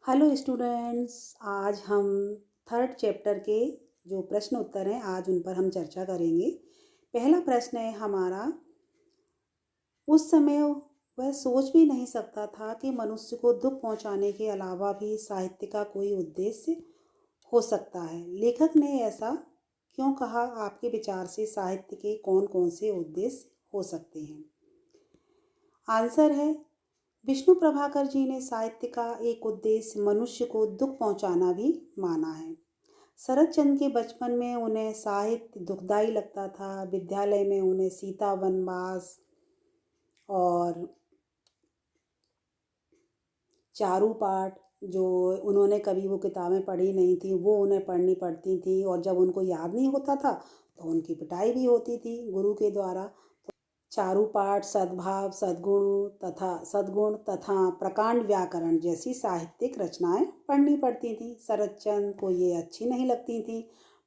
Hello students. आज हम third chapter के जो प्रश्न उत्तर हैं आज उन पर हम चर्चा करेंगे। पहला प्रश्न है हमारा, उस समय वह सोच भी नहीं सकता था कि मनुष्य को दुख पहुंचाने के अलावा भी साहित्य का कोई उद्देश्य हो सकता है। लेखक ने ऐसा क्यों कहा? आपके विचार से साहित्य के कौन कौन से उद्देश्य हो सकते हैं? आंसर है, विष्णु प्रभाकर जी ने साहित्य का एक उद्देश्य मनुष्य को दुख पहुंचाना भी माना है। शरद चंद्र के बचपन में उन्हें साहित्य दुखदाई लगता था। विद्यालय में उन्हें सीता वनवास और चारू पाठ, जो उन्होंने कभी वो किताबें पढ़ी नहीं थी, वो उन्हें पढ़नी पड़ती थी और जब उनको याद नहीं होता था तो उनकी पिटाई भी होती थी गुरु के द्वारा। चारुपाठ, सद्भाव, सद्गुण तथा प्रकांड व्याकरण जैसी साहित्यिक रचनाएं पढ़नी पड़ती थीं। शरदचंद्र को ये अच्छी नहीं लगती थी।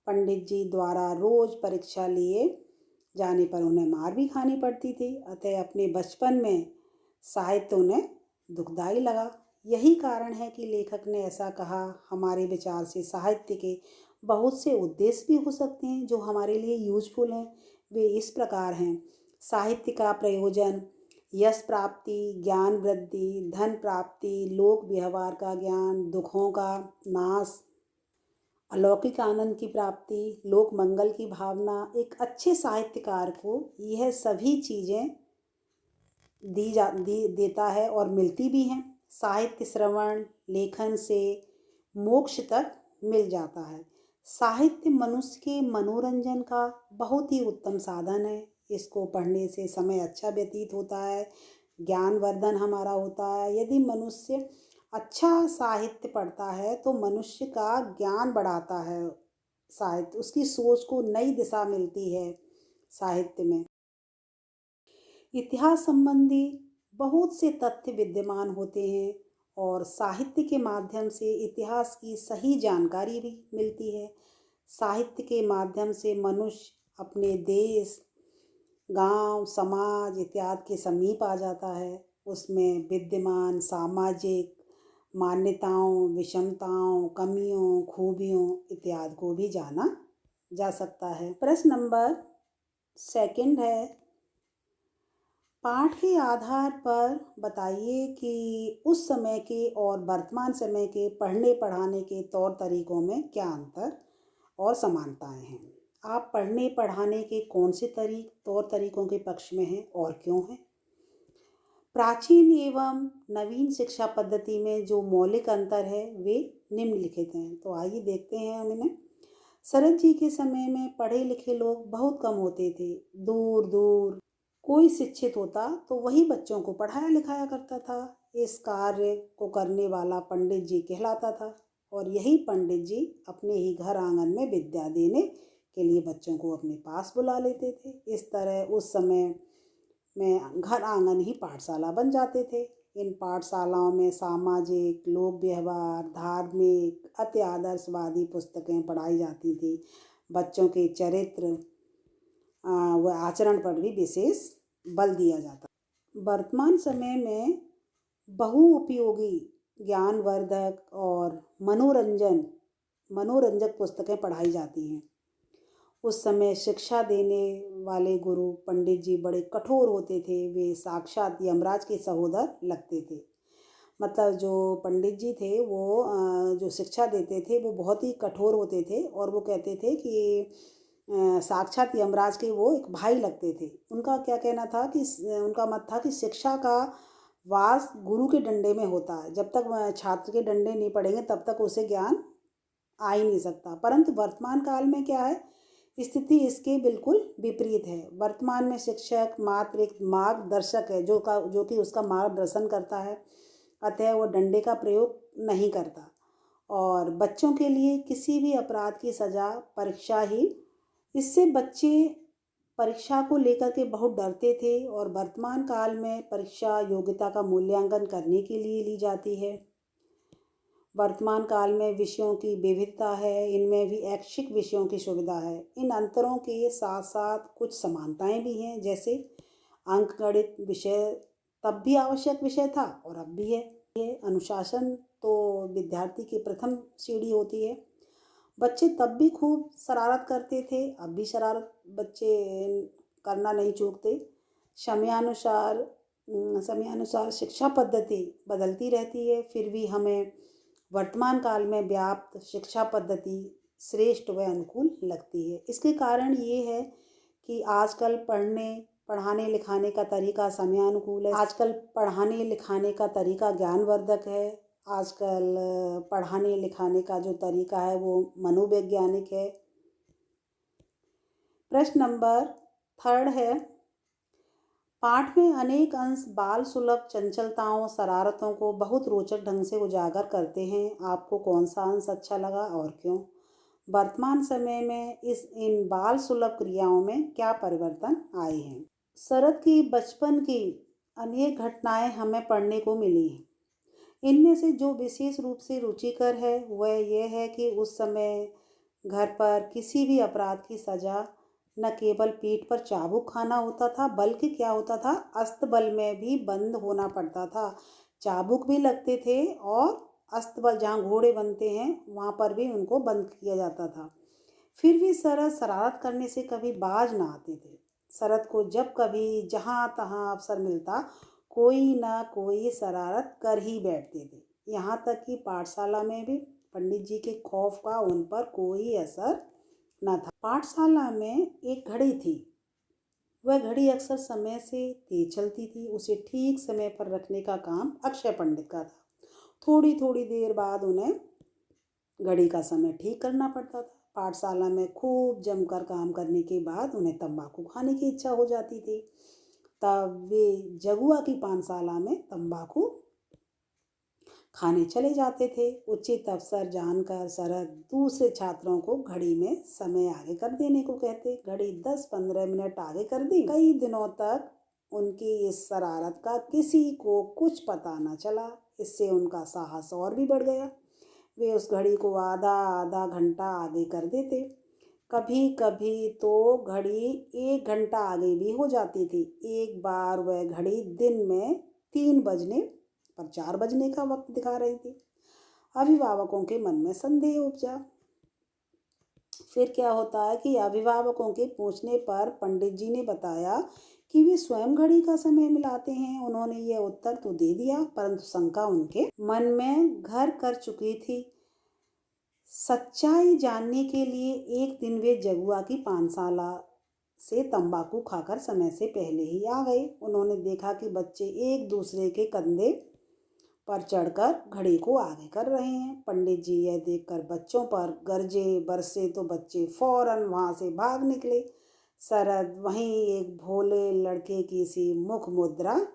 पंडित जी द्वारा रोज परीक्षा लिए जाने पर उन्हें मार भी खानी पड़ती थी। अतः अपने बचपन में साहित्य उन्हें दुखदाई लगा। यही कारण है कि लेखक ने ऐसा कहा। हमारे विचार से साहित्य के बहुत से उद्देश्य भी हो सकते हैं जो हमारे लिए यूजफुल हैं। वे इस प्रकार हैं: साहित्य का प्रयोजन यश प्राप्ति, ज्ञान वृद्धि, धन प्राप्ति, लोक व्यवहार का ज्ञान, दुखों का नाश, अलौकिक आनंद की प्राप्ति, लोक मंगल की भावना। एक अच्छे साहित्यकार को यह सभी चीज़ें देता है और मिलती भी हैं। साहित्य श्रवण लेखन से मोक्ष तक मिल जाता है। साहित्य मनुष्य के मनोरंजन का बहुत ही उत्तम साधन है। इसको पढ़ने से समय अच्छा व्यतीत होता है, ज्ञानवर्धन हमारा होता है। यदि मनुष्य अच्छा साहित्य पढ़ता है तो मनुष्य का ज्ञान बढ़ाता है। साहित्य उसकी सोच को नई दिशा मिलती है। साहित्य में इतिहास संबंधी बहुत से तथ्य विद्यमान होते हैं और साहित्य के माध्यम से इतिहास की सही जानकारी भी मिलती है। साहित्य के माध्यम से मनुष्य अपने देश, गांव, समाज इत्यादि के समीप आ जाता है। उसमें विद्यमान सामाजिक मान्यताओं, विषमताओं, कमियों, खूबियों इत्यादि को भी जाना जा सकता है। प्रश्न नंबर सेकंड है, पाठ के आधार पर बताइए कि उस समय के और वर्तमान समय के पढ़ने पढ़ाने के तौर तरीकों में क्या अंतर और समानताएं हैं। आप पढ़ने पढ़ाने के कौन से तौर तरीकों के पक्ष में हैं और क्यों हैं? प्राचीन एवं नवीन शिक्षा पद्धति में जो मौलिक अंतर है वे निम्नलिखित हैं। तो आइए देखते हैं हम इन्हें। शरद जी के समय में पढ़े लिखे लोग बहुत कम होते थे। दूर दूर कोई शिक्षित होता तो वही बच्चों को पढ़ाया लिखाया करता था। इस कार्य को करने वाला पंडित जी कहलाता था और यही पंडित जी अपने ही घर आंगन में विद्या देने के लिए बच्चों को अपने पास बुला लेते थे। इस तरह उस समय में घर आंगन ही पाठशाला बन जाते थे। इन पाठशालाओं में सामाजिक, लोक व्यवहार, धार्मिक, अति आदर्शवादी पुस्तकें पढ़ाई जाती थी। बच्चों के चरित्र व आचरण पर भी विशेष बल दिया जाता। वर्तमान समय में बहुउपयोगी, ज्ञानवर्धक और मनोरंजक पुस्तकें पढ़ाई जाती हैं। उस समय शिक्षा देने वाले गुरु पंडित जी बड़े कठोर होते थे। वे साक्षात यमराज के सहोदर लगते थे। मतलब जो पंडित जी थे वो जो शिक्षा देते थे वो बहुत ही कठोर होते थे और वो कहते थे कि साक्षात यमराज के वो एक भाई लगते थे। उनका क्या कहना था कि उनका मत था कि शिक्षा का वास गुरु के डंडे में होता है। जब तक छात्र के डंडे नहीं पड़ेंगे तब तक उसे ज्ञान आ ही नहीं सकता। परंतु वर्तमान काल में क्या है, स्थिति इसके बिल्कुल विपरीत है। वर्तमान में शिक्षक मात्र एक मार्गदर्शक है जो कि उसका मार्गदर्शन करता है। अतः वो डंडे का प्रयोग नहीं करता और बच्चों के लिए किसी भी अपराध की सज़ा परीक्षा ही। इससे बच्चे परीक्षा को लेकर के बहुत डरते थे और वर्तमान काल में परीक्षा योग्यता का मूल्यांकन करने के लिए ली जाती है। वर्तमान काल में विषयों की विविधता है, इनमें भी ऐच्छिक विषयों की सुविधा है। इन अंतरों के साथ साथ कुछ समानताएं भी हैं, जैसे अंकगणित विषय तब भी आवश्यक विषय था और अब भी है। अनुशासन तो विद्यार्थी की प्रथम सीढ़ी होती है। बच्चे तब भी खूब शरारत करते थे, अब भी शरारत बच्चे करना नहीं चूकते। समयानुसार समयानुसार शिक्षा पद्धति बदलती रहती है, फिर भी हमें वर्तमान काल में व्याप्त शिक्षा पद्धति श्रेष्ठ व अनुकूल लगती है। इसके कारण ये है कि आजकल पढ़ाने लिखाने का तरीका समयानुकूल है। आजकल पढ़ाने लिखाने का तरीका ज्ञानवर्धक है। आजकल पढ़ाने लिखाने का जो तरीका है वो मनोवैज्ञानिक है। प्रश्न नंबर 3 है, पाठ में अनेक अंश बाल सुलभ चंचलताओं शरारतों को बहुत रोचक ढंग से उजागर करते हैं। आपको कौन सा अंश अच्छा लगा और क्यों? वर्तमान समय में इन बाल सुलभ क्रियाओं में क्या परिवर्तन आए हैं? शरद की बचपन की अनेक घटनाएं हमें पढ़ने को मिली हैं। इनमें से जो विशेष रूप से रुचिकर है वह यह है कि उस समय घर पर किसी भी अपराध की सजा न केवल पीठ पर चाबुक खाना होता था, बल्कि क्या होता था, अस्तबल में भी बंद होना पड़ता था। चाबुक भी लगते थे और अस्तबल जहाँ घोड़े बनते हैं वहाँ पर भी उनको बंद किया जाता था। फिर भी शरद शरारत करने से कभी बाज ना आते थे। शरद को जब कभी जहाँ तहाँ अवसर मिलता कोई ना कोई शरारत कर ही बैठते थे। यहाँ तक कि पाठशाला में भी पंडित जी के खौफ का उन पर कोई असर न था। पाठशाला में एक घड़ी थी, वह घड़ी अक्सर समय से तेज चलती थी। उसे ठीक समय पर रखने का काम अक्षय पंडित का था। थोड़ी थोड़ी देर बाद उन्हें घड़ी का समय ठीक करना पड़ता था। पाठशाला में खूब जमकर काम करने के बाद उन्हें तंबाकू खाने की इच्छा हो जाती थी। तब वे जगुआ की पानशाला में तंबाकू खाने चले जाते थे। उचित अवसर जानकर शरद दूसरे छात्रों को घड़ी में समय आगे कर देने को कहते। घड़ी 10-15 मिनट आगे कर दी। कई दिनों तक उनकी इस शरारत का किसी को कुछ पता न चला। इससे उनका साहस और भी बढ़ गया। वे उस घड़ी को आधा आधा घंटा आगे कर देते। कभी कभी तो घड़ी 1 घंटा आगे भी हो जाती थी। एक बार वह घड़ी दिन में 3 बजने पर 4 बजने का वक्त दिखा रही थी। अभिभावकों के मन में संदेह उपजा। फिर क्या होता है कि अभिभावकों के पूछने पर पंडित जी ने बताया कि वे स्वयं घड़ी का समय मिलाते हैं। उन्होंने यह उत्तर तो दे दिया, परंतु शंका उनके मन में घर कर चुकी थी। सच्चाई जानने के लिए एक दिन वे जगुआ की पानशाला से तंबाकू खाकर समय से पहले ही आ गए। उन्होंने देखा कि बच्चे एक दूसरे के कंधे पर चढ़कर घड़ी को आगे कर रहे हैं। पंडित जी यह देखकर बच्चों पर गरजे बरसे तो बच्चे फौरन वहां से भाग निकले। शरद वहीं एक भोले लड़के की सी मुख मुद्रा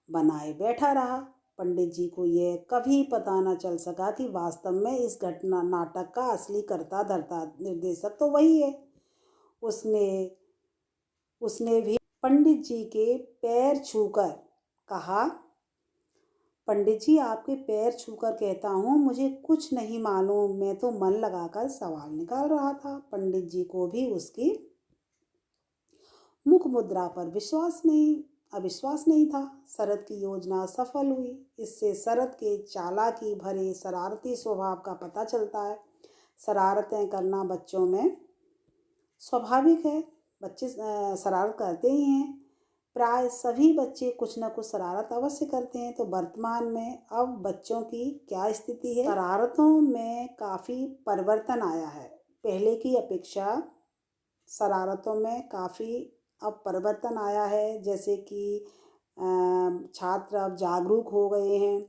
बनाए बैठा रहा। पंडित जी को यह कभी पता न चल सका कि वास्तव में इस घटना नाटक का असली कर्ता धर्ता निर्देशक तो वही है। उसने भी पंडित जी के पैर छूकर कहा, पंडित जी आपके पैर छूकर कहता हूँ, मुझे कुछ नहीं मालूम, मैं तो मन लगाकर सवाल निकाल रहा था। पंडित जी को भी उसकी मुख मुद्रा पर अविश्वास नहीं था। शरद की योजना सफल हुई। इससे शरद के चालाकी भरे शरारती स्वभाव का पता चलता है। शरारतें करना बच्चों में स्वाभाविक है, बच्चे शरारत करते ही हैं। प्राय सभी बच्चे कुछ न कुछ शरारत अवश्य करते हैं। तो वर्तमान में अब बच्चों की क्या स्थिति है? शरारतों में काफ़ी परिवर्तन आया है। पहले की अपेक्षा शरारतों में काफ़ी अब परिवर्तन आया है। जैसे कि छात्र अब जागरूक हो गए हैं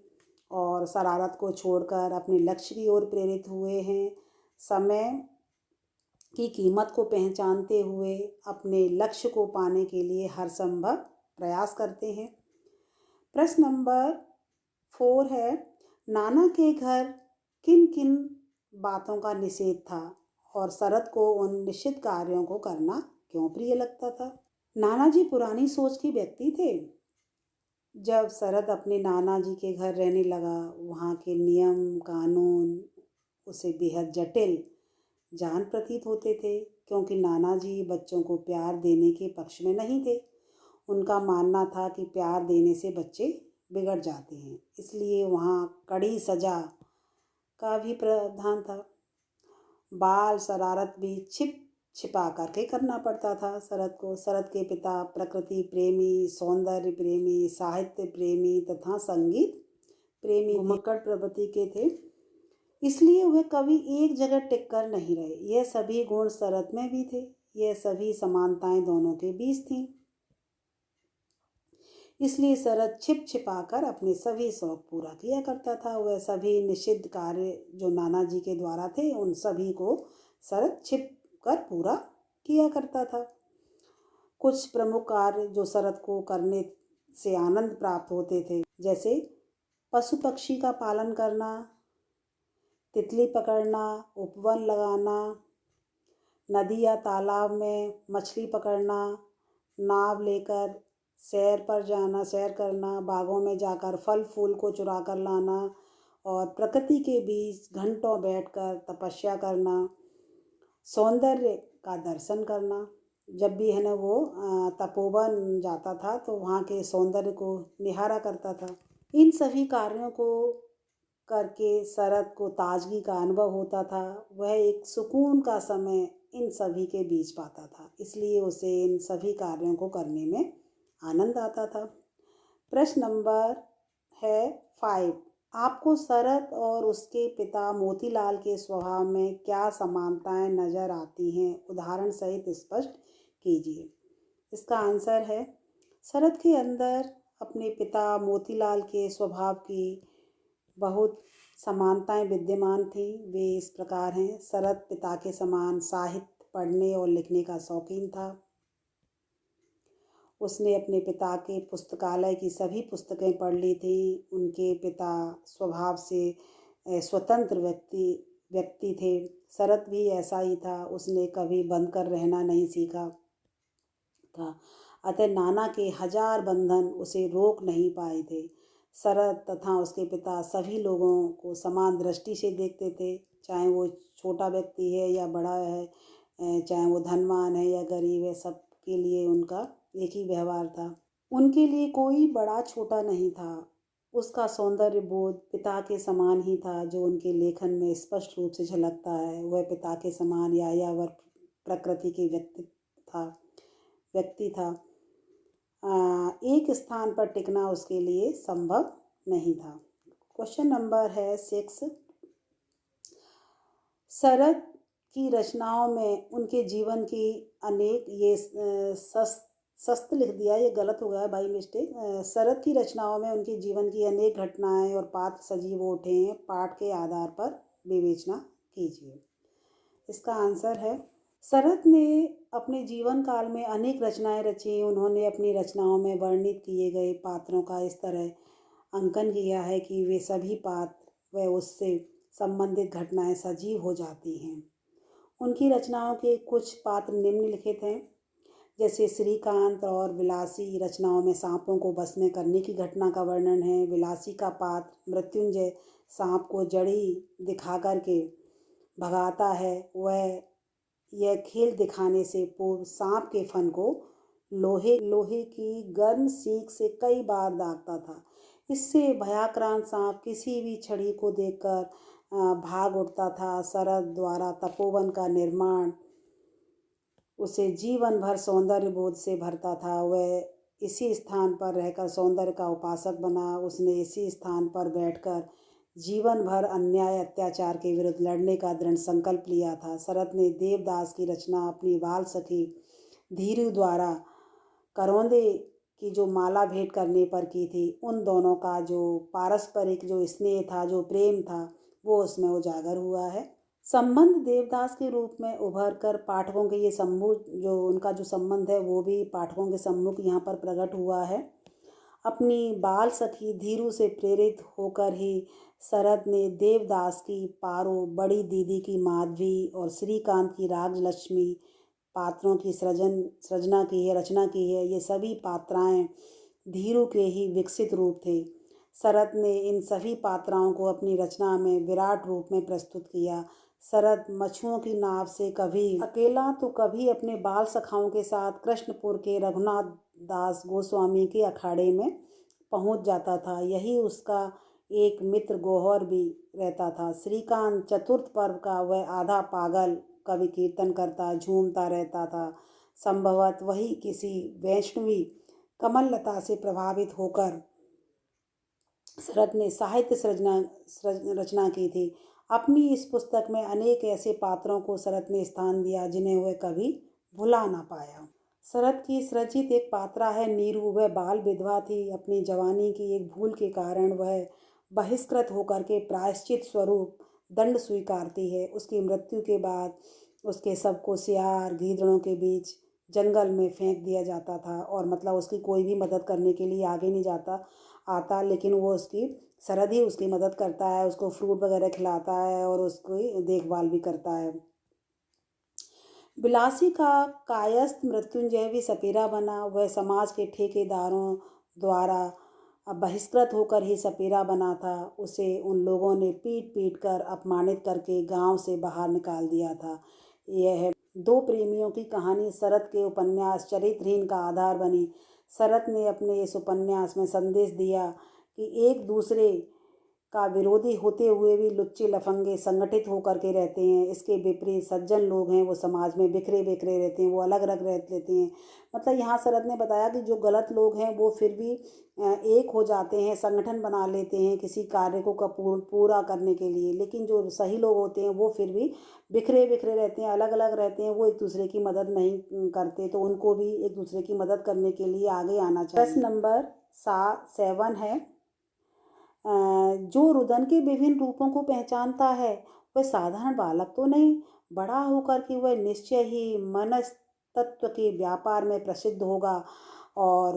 और शरारत को छोड़कर अपने लक्ष्य की ओर प्रेरित हुए हैं। समय की कीमत को पहचानते हुए अपने लक्ष्य को पाने के लिए हर संभव प्रयास करते हैं। प्रश्न नंबर 4 है, नाना के घर किन किन बातों का निषेध था और शरद को उन निश्चित कार्यों को करना क्यों प्रिय लगता था? नाना जी पुरानी सोच के व्यक्ति थे। जब शरद अपने नाना जी के घर रहने लगा, वहाँ के नियम कानून उसे बेहद जटिल जान प्रतीत होते थे, क्योंकि नाना जी बच्चों को प्यार देने के पक्ष में नहीं थे। उनका मानना था कि प्यार देने से बच्चे बिगड़ जाते हैं, इसलिए वहाँ कड़ी सजा का भी प्रावधान था। बाल शरारत भी छिप छिपा करके करना पड़ता था शरद को। शरद के पिता प्रकृति प्रेमी, सौंदर्य प्रेमी, साहित्य प्रेमी तथा संगीत प्रेमी घुमक्कड़ प्रवृत्ति के थे, इसलिए वह कभी एक जगह टिक कर नहीं रहे। यह सभी गुण शरद में भी थे, यह सभी समानताएं दोनों के बीच थीं। इसलिए शरद छिप छिपा कर अपने सभी शौक पूरा किया करता था। वह सभी निषिद्ध कार्य जो नाना जी के द्वारा थे उन सभी को शरद छिप कर पूरा किया करता था। कुछ प्रमुख कार्य जो शरद को करने से आनंद प्राप्त होते थे, जैसे पशु पक्षी का पालन करना, तितली पकड़ना, उपवन लगाना, नदी या तालाब में मछली पकड़ना, नाव लेकर सैर पर जाना, सैर करना, बागों में जाकर फल फूल को चुरा कर लाना और प्रकृति के बीच घंटों बैठकर तपस्या करना, सौंदर्य का दर्शन करना। जब भी है ना वो तपोवन जाता था तो वहाँ के सौंदर्य को निहारा करता था। इन सभी कार्यों को करके शरद को ताजगी का अनुभव होता था। वह एक सुकून का समय इन सभी के बीच पाता था, इसलिए उसे इन सभी कार्यों को करने में आनंद आता था। प्रश्न नंबर है 5। आपको शरद और उसके पिता मोतीलाल के स्वभाव में क्या समानताएं नजर आती हैं, उदाहरण सहित स्पष्ट कीजिए। इसका आंसर है, शरद के अंदर अपने पिता मोतीलाल के स्वभाव की बहुत समानताएं विद्यमान थीं। वे इस प्रकार हैं। शरद पिता के समान साहित्य पढ़ने और लिखने का शौकीन था। उसने अपने पिता के पुस्तकालय की सभी पुस्तकें पढ़ ली थीं। उनके पिता स्वभाव से स्वतंत्र व्यक्ति थे। शरद भी ऐसा ही था, उसने कभी बंद कर रहना नहीं सीखा था, अतः नाना के 1000 बंधन उसे रोक नहीं पाए थे। शरद तथा उसके पिता सभी लोगों को समान दृष्टि से देखते थे, चाहे वो छोटा व्यक्ति है या बड़ा है, चाहे वो धनवान है या गरीब है, सबके लिए उनका एक ही व्यवहार था। उनके लिए कोई बड़ा छोटा नहीं था। उसका सौंदर्य बोध पिता के समान ही था, जो उनके लेखन में स्पष्ट रूप से झलकता है। वह पिता के समान यायावर प्रकृति के व्यक्ति था। एक स्थान पर टिकना उसके लिए संभव नहीं था। क्वेश्चन नंबर है 6। शरद की रचनाओं में उनके जीवन की अनेक, ये सस्त लिख दिया, ये गलत हो गया है बाई मिस्टेक। शरद की रचनाओं में उनके जीवन की अनेक घटनाएं और पात्र सजीव उठे हैं, पाठ के आधार पर विवेचना कीजिए। इसका आंसर है, शरद ने अपने जीवन काल में अनेक रचनाएं रची। उन्होंने अपनी रचनाओं में वर्णित किए गए पात्रों का इस तरह अंकन किया है कि वे सभी पात्र व उससे संबंधित घटनाएं सजीव हो जाती हैं। उनकी रचनाओं के कुछ पात्र निम्नलिखित हैं, जैसे श्रीकांत और विलासी रचनाओं में सांपों को बस में करने की घटना का वर्णन है। विलासी का पात्र मृत्युंजय सांप को जड़ी दिखा करके भगाता है। वह यह खेल दिखाने से पूर्व सांप के फन को लोहे की गर्म सीख से कई बार दागता था। इससे भयाक्रांत सांप किसी भी छड़ी को देखकर भाग उठता था। शरद द्वारा तपोवन का निर्माण उसे जीवन भर सौंदर्य बोध से भरता था। वह इसी स्थान पर रहकर सौंदर्य का उपासक बना। उसने इसी स्थान पर बैठकर जीवन भर अन्याय अत्याचार के विरुद्ध लड़ने का दृढ़ संकल्प लिया था। शरद ने देवदास की रचना अपनी बाल सखी धीरू द्वारा करौंदे की जो माला भेंट करने पर की थी। उन दोनों का जो पारस्परिक जो स्नेह था, जो प्रेम था, वो उसमें उजागर हुआ है। संबंध देवदास के रूप में उभर कर पाठकों के ये सम्मुख, जो उनका जो संबंध है वो भी पाठकों के सम्मुख यहाँ पर प्रकट हुआ है। अपनी बाल सखी धीरू से प्रेरित होकर ही शरद ने देवदास की पारो, बड़ी दीदी की माधवी और श्रीकांत की राजलक्ष्मी पात्रों की रचना की है। ये सभी पात्राएं धीरू के ही विकसित रूप थे। शरद ने इन सभी पात्राओं को अपनी रचना में विराट रूप में प्रस्तुत किया। शरद मछुओं की नाव से कभी अकेला तो कभी अपने बाल सखाओं के साथ कृष्णपुर के रघुनाथ दास गोस्वामी के अखाड़े में पहुंच जाता था। यही उसका एक मित्र गौहर भी रहता था। श्रीकांत चतुर्थ पर्व का वह आधा पागल कवि कीर्तन करता झूमता रहता था। संभवत वही किसी वैष्णवी कमललता से प्रभावित होकर शरत ने साहित्य रचना की थी। अपनी इस पुस्तक में अनेक ऐसे पात्रों को शरत ने स्थान दिया जिन्हें वह कभी भुला ना पाया। शरत की सृजित एक पात्रा है नीरू। वह बाल विधवा थी। अपनी जवानी की एक भूल के कारण वह बहिष्कृत होकर के प्रायश्चित स्वरूप दंड स्वीकारती है। उसकी मृत्यु के बाद उसके शव को सियार गीदड़ों के बीच जंगल में फेंक दिया जाता था, और मतलब उसकी कोई भी मदद करने के लिए आगे नहीं जाता आता, लेकिन वो उसकी शरद ही उसकी मदद करता है, उसको फ्रूट वगैरह खिलाता है और उसकी देखभाल भी करता है। बिलासी का कायस्थ मृत्युंजय भी सपेरा बना। वह समाज के ठेकेदारों द्वारा बहिष्कृत होकर ही सपेरा बना था। उसे उन लोगों ने पीट पीट कर अपमानित करके गांव से बाहर निकाल दिया था। यह दो प्रेमियों की कहानी शरत के उपन्यास चरित्रहीन का आधार बनी। शरत ने अपने इस उपन्यास में संदेश दिया कि एक दूसरे का विरोधी होते हुए भी लुच्चे लफंगे संगठित होकर के रहते हैं। इसके विपरीत सज्जन लोग हैं वो समाज में बिखरे बिखरे रहते हैं, वो अलग अलग रह लेते हैं। मतलब यहाँ शरत ने बताया कि जो गलत लोग हैं वो फिर भी एक हो जाते हैं, संगठन बना लेते हैं किसी कार्य को पूरा करने के लिए, लेकिन जो सही लोग होते हैं वो फिर भी बिखरे बिखरे रहते हैं, अलग अलग रहते हैं, वो एक दूसरे की मदद नहीं करते। तो उनको भी एक दूसरे की मदद करने के लिए आगे आना चाहिए। प्रश्न नंबर 7 है, जो रुदन के विभिन्न रूपों को पहचानता है वह साधारण बालक तो नहीं, बड़ा होकर कि वह निश्चय ही मनस्तत्व के व्यापार में प्रसिद्ध होगा। और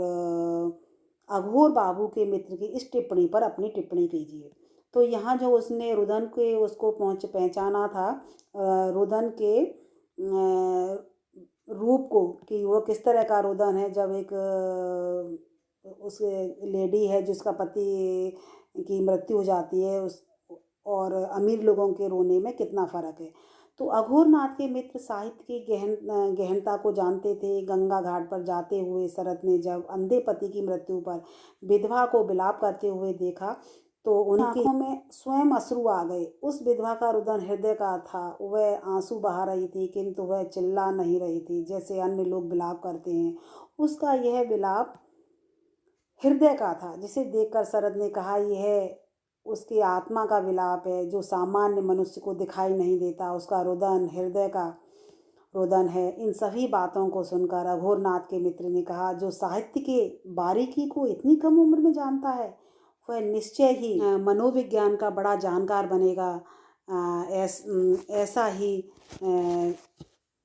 अघोर बाबू के मित्र की इस टिप्पणी पर अपनी टिप्पणी कीजिए। तो यहाँ जो उसने रुदन के उसको पहचाना था, रुदन के रूप को, कि वो किस तरह का रुदन है। जब एक उस लेडी है जिसका पति की मृत्यु हो जाती है, उस और अमीर लोगों के रोने में कितना फ़र्क है। तो अघोरनाथ के मित्र साहित्य की गहनता को जानते थे। गंगा घाट पर जाते हुए शरत ने जब अंधे पति की मृत्यु पर विधवा को विलाप करते हुए देखा तो उनकी आंखों में स्वयं अश्रु आ गए। उस विधवा का रुदन हृदय का था। वह आंसू बहा रही थी किंतु वह चिल्ला नहीं रही थी जैसे अन्य लोग विलाप करते हैं। उसका यह विलाप हृदय का था, जिसे देखकर शरद ने कहा यह उसकी आत्मा का विलाप है जो सामान्य मनुष्य को दिखाई नहीं देता। उसका रुदन हृदय का रुदन है। इन सभी बातों को सुनकर अघोरनाथ के मित्र ने कहा, जो साहित्य के बारीकी को इतनी कम उम्र में जानता है वह निश्चय ही मनोविज्ञान का बड़ा जानकार बनेगा।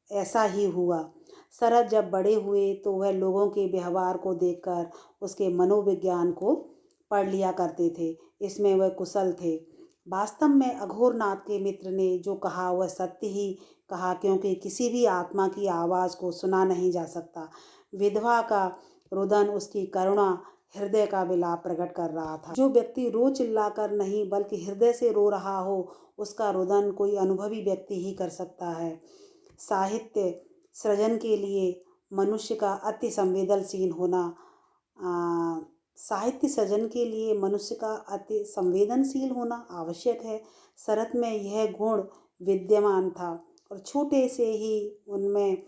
ऐसा ही हुआ। शरद जब बड़े हुए तो वह लोगों के व्यवहार को देखकर उसके मनोविज्ञान को पढ़ लिया करते थे। इसमें वह कुशल थे। वास्तव में अघोरनाथ के मित्र ने जो कहा वह सत्य ही कहा, क्योंकि किसी भी आत्मा की आवाज़ को सुना नहीं जा सकता। विधवा का रुदन उसकी करुणा हृदय का विलाप प्रकट कर रहा था। जो व्यक्ति रो चिल्ला कर नहीं बल्कि हृदय से रो रहा हो उसका रुदन कोई अनुभवी व्यक्ति ही कर सकता है। साहित्य सृजन के लिए मनुष्य का अति संवेदनशील होना साहित्य सृजन के लिए मनुष्य का अति संवेदनशील होना आवश्यक है। शरत में यह गुण विद्यमान था और छोटे से ही उनमें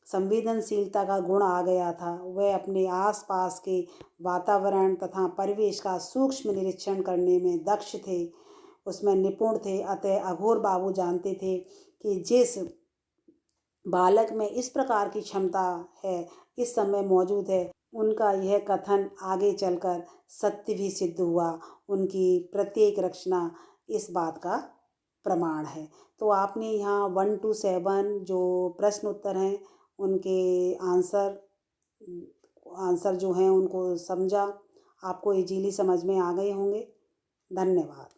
संवेदनशीलता का गुण आ गया था। वह अपने आसपास के वातावरण तथा परिवेश का सूक्ष्म निरीक्षण करने में दक्ष थे, उसमें निपुण थे। अतः अघोर बाबू जानते थे कि जिस बालक में इस प्रकार की क्षमता है इस समय मौजूद है, उनका यह कथन आगे चलकर सत्य भी सिद्ध हुआ। उनकी प्रत्येक रचना इस बात का प्रमाण है। तो आपने यहाँ 1 to 7 जो प्रश्न उत्तर हैं उनके आंसर जो हैं उनको समझा, आपको इजीली समझ में आ गए होंगे। धन्यवाद।